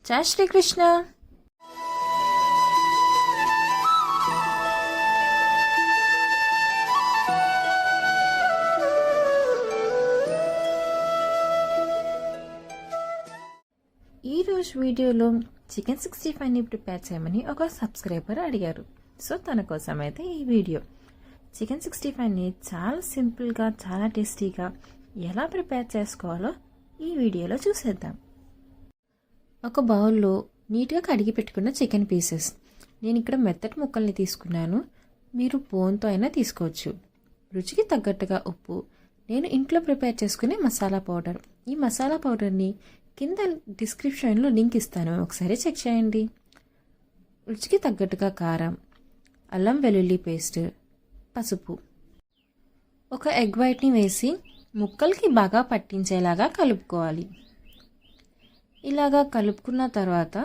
జై శ్రీకృష్ణ. ఈరోజు వీడియోలో చికెన్ 65ని ప్రిపేర్ చేయమని ఒక సబ్స్క్రైబర్ అడిగారు. సో తన కోసం అయితే ఈ వీడియో. చికెన్ 65ని చాలా సింపుల్గా చాలా టేస్టీగా ఎలా ప్రిపేర్ చేసుకోవాలో ఈ వీడియోలో చూసేద్దాం. ఒక బౌల్లో నీట్గా కడిగి పెట్టుకున్న చికెన్ పీసెస్. నేను ఇక్కడ మెత్తటి ముక్కల్ని తీసుకున్నాను, మీరు బోన్తో అయినా తీసుకోవచ్చు. రుచికి తగ్గట్టుగా ఉప్పు, నేను ఇంట్లో ప్రిపేర్ చేసుకునే మసాలా పౌడర్. ఈ మసాలా పౌడర్ని కింద డిస్క్రిప్షన్లో లింక్ ఇస్తాను, ఒకసారి చెక్ చేయండి. రుచికి తగ్గట్టుగా కారం, అల్లం వెల్లుల్లి పేస్ట్, పసుపు. ఒక ఎగ్ వైట్ని వేసి ముక్కలకి బాగా పట్టించేలాగా కలుపుకోవాలి. ఇలాగా కలుపుకున్న తర్వాత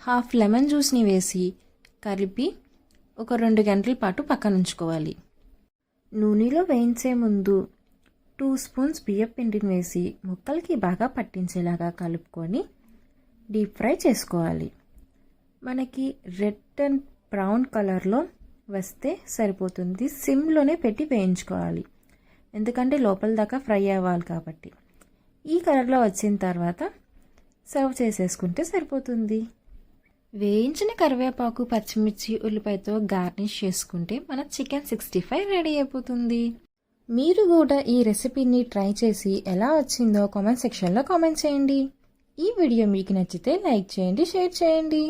హాఫ్ లెమన్ జ్యూస్ని వేసి కలిపి ఒక 2 గంటల పాటు పక్కన ఉంచుకోవాలి. నూనెలో వేయించే ముందు 2 స్పూన్స్ బియ్యం పిండిని వేసి ముక్కలకి బాగా పట్టించేలాగా కలుపుకొని డీప్ ఫ్రై చేసుకోవాలి. మనకి రెడ్ అండ్ బ్రౌన్ కలర్లో వస్తే సరిపోతుంది. సిమ్లోనే పెట్టి వేయించుకోవాలి, ఎందుకంటే లోపల దాకా ఫ్రై అవ్వాలి కాబట్టి. ఈ కలర్లో వచ్చిన తర్వాత సర్వ్ చేసేసుకుంటే సరిపోతుంది. వేయించిన కరివేపాకు, పచ్చిమిర్చి, ఉల్లిపాయతో గార్నిష్ చేసుకుంటే మన చికెన్ 65 రెడీ అయిపోతుంది. మీరు కూడా ఈ రెసిపీని ట్రై చేసి ఎలా వచ్చిందో కామెంట్ సెక్షన్లో కామెంట్ చేయండి. ఈ వీడియో మీకు నచ్చితే లైక్ చేయండి, షేర్ చేయండి.